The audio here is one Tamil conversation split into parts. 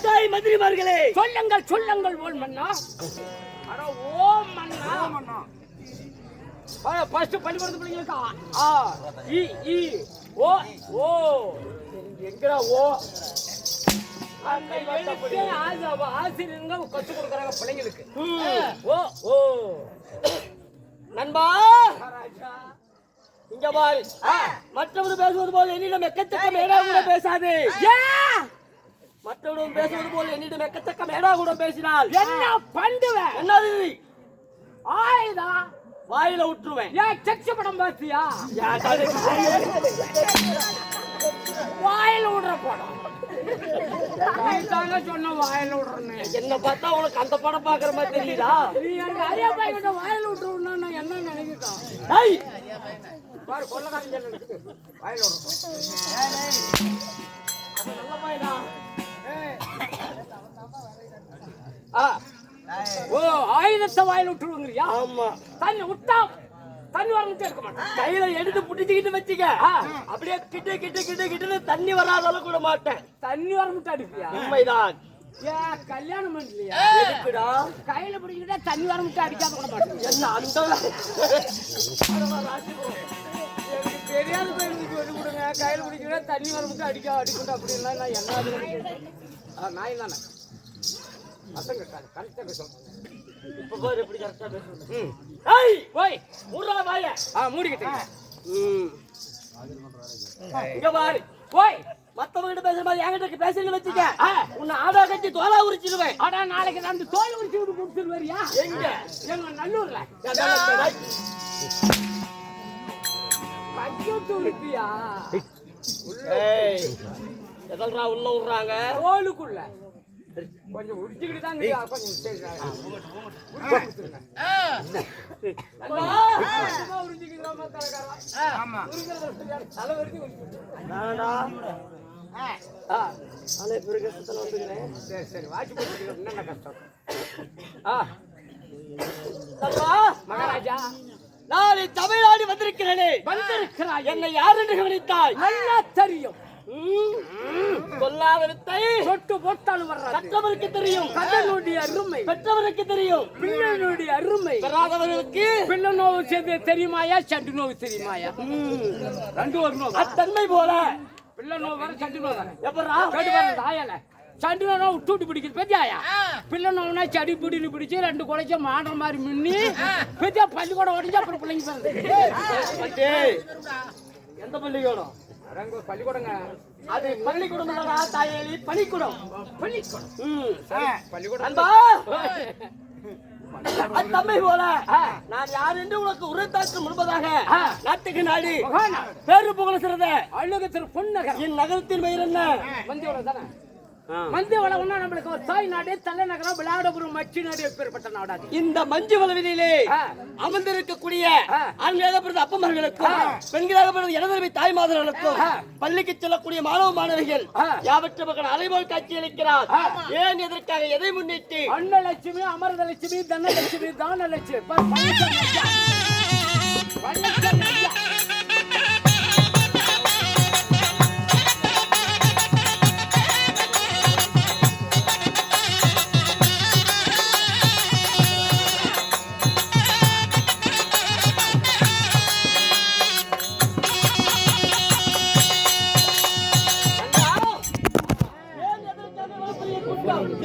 சிப்பாய் மந்திரிமார்களே, சொல்லுங்கள் சொல்லுங்கள் ஓல் மன்னா. அட ஓ மன்னா. ஃபர்ஸ்ட் பள்ளிக்கூடத்து பிள்ளைங்களுக்கு ஆ இ இ ஓ ஓ எங்கடா ஓ அந்த எழுத்து ஆசிரியருங்க கத்து கொடுக்குறாங்க பிள்ளைங்களுக்கு. ஓ ஓ நண்பா இங்க பாரு, மற்றவர்கள் பேசுவது போல் என்னிடம் எக்கச்சக்க மேடா கூட பேசாதே. மற்றவர்கள் பேசுவது போல் என்னிடம் எக்கச்சக்க மேடா கூட பேசினால் என்ன பண்ணுவேன்? என்னது? ஆயுதா வாயில விட்டுருவேன். ஏன் செக்ஸ் படம் பார்த்தியா? வாயில விடுற படம் சொன்ன வாயில விடுறேன்னு. என்ன பார்த்தா உனக்கு அந்த படம் பாக்குற மாதிரி தெரியுதா? நீ எங்க ஐயா பையன் வாயில விட்டுருன்னா நான் என்ன நினைக்கிட்டான்? பாரு கொள்ளக்காரன் வாயில விடுறோம். நல்ல பையனா? ஓ ஆயுதத்தை வாயில விட்டுருவீங்கயா? ஆமா. தண்ணி விட்டா தண்ணி வரணும் இருக்க மாட்டேன். கையில எடுத்து புடிச்சுக்கிட்டு வச்சுக்க, அப்படியே கிட்ட கிட்ட கிட்ட கிட்ட தண்ணி வராதாலும் கூட மாட்டேன். தண்ணி வர மட்டும் அடிப்பியா? உண்மைதான். ஏன் கல்யாணம் பண்ணலையா? எதுக்குடா? கையில பிடிக்கிட்டா தண்ணி வர மட்டும் அடிக்காம கூட மாட்டேன். என்ன அந்த எனக்கு தெரியாத பையனுக்கு சொல்லி கொடுங்க. கையில பிடிக்கிறா தண்ணி வர மட்டும் அடிக்கணும் அப்படின்னா நான் என்ன நாய் தானே பசங்க கரெக்டா பேசுவாங்க. இப்ப பாரு எப்படி கரெக்டா பேசுறேன். போய் மூடுறா வாய. மூடிக்கிட்டேன். இங்க பாரு, போய் மத்தவங்கிட்ட பேசுற மாதிரி என்கிட்ட பேசுறீங்க வச்சுக்க, உன்னை ஆடா கட்டி தோலா உரிச்சிடுவேன். ஆடா நாளைக்கு நான் தோல் உரிச்சு விட்டு கொடுத்துட்டு வரியா? எங்க? எங்க நல்லூர்ல பஞ்சத்து உரிப்பியா? எதல்ரா உள்ள விடுறாங்க? தோலுக்குள்ள கொஞ்சம் உரிச்சுக்கிட்டு தான் கொஞ்சம் சரி வாட்சி போட்டு என்ன கஷ்டம்? மகாராஜா நான் தமிழ்நாடு வந்திருக்கிறேனே. வந்திருக்கிறாய். என்னை யார் என்று கவனித்தாய்? நல்லா தெரியும். சொல்லாதத்தை சொட்டு போட்டாலும் வர்றாது. கற்றவருக்கு தெரியும் கடனுடைய அருமை, பெற்றவருக்கு தெரியும் பிள்ளைனுடைய அருமை. பெறாதவர்களுக்கு பிள்ளை நோவு தெரியுமாயா, சண்டு நோவு தெரியுமாயா? ரெண்டு ஒரு நோவு. அத்தன்மை போல பிள்ளை நோவு வர சண்டு நோவு தானே. எப்படா கேட்டு பாருங்க ஆயல சண்டு நோவு விட்டு பிடிக்குது பெத்தியாயா? பிள்ளை நோவுனா செடி பிடினு பிடிச்சி ரெண்டு குறைச்ச மாடுற மாதிரி மின்னி பெத்தியா பள்ளிக்கூடம் உடஞ்சி அப்புறம் பிள்ளைங்க பிறந்து. எந்த பள்ளிக்கூடம்? பள்ளிக்கூடங்க. அது பள்ளிக்கூடம் இல்லடா தாயேலி, பள்ளிக்கூடம். பள்ளிக்கூடம் அன்பா அத்தம்மை போல நான் யார் என்று உனக்கு உரைத்தாக்க முன்பதாக நாட்டுக்கு நாடு பேரு புகழ சிறந்த அழுகத்திற்கு பொன்னகர் என் நகரத்தின் பெயர் என்ன? மந்தியோட தானே. மந்தி வளவுன்னா நம்மளுக்கு ஒரு தாய் நாடு, தலைநகரம், விளையாடபுரம், மச்சி நாடு எப்பேற்பட்ட நாடாது. இந்த மஞ்சு வளவிலே அமர்ந்திருக்கக்கூடிய ஆண்களாக பிறந்த அப்பமார்களுக்கும் பெண்களாக பிறந்த எனதருமை தாய் மாதர்களுக்கும் பள்ளிக்கு செல்லக்கூடிய மாணவ மாணவிகள் யாவற்ற மக்கள் அலைபோல் காட்சி அளிக்கிறார். ஏன் எதற்காக எதை முன்னிட்டு? அன்னலட்சுமி, அமரதலட்சுமி, தனலட்சுமி, தானலட்சுமி,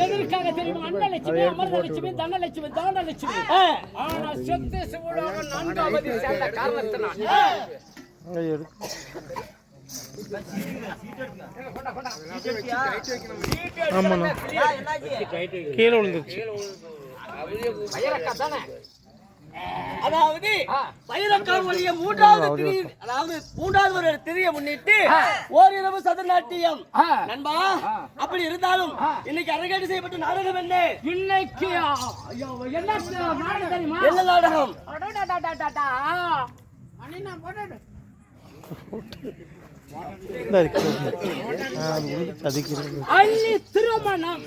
எதற்காக தெரியுமா? அன்னலட்சுமி, அமரதலட்சுமி, தனலட்சுமி, தானலட்சுமி. ஆனா சொத்து சுவடாக நான்காவது சேர்ந்த காரணத்தினால் கீழே விழுந்துச்சு. அதாவது வைரக்காவுடைய மூன்றாவது ஒரு திரிய முன்னிட்டு ஓரிரவு சதுர்நாட்டியம் நண்பா. அப்படி இருந்தாலும் இன்னைக்கு அரங்கேற்றம் செய்யப்பட்ட நாடகம் என்ன? இன்னைக்கு என்ன தெரியுமா? என்ன நாடகம்? அதுக்கு அள்ளி திருமணம்.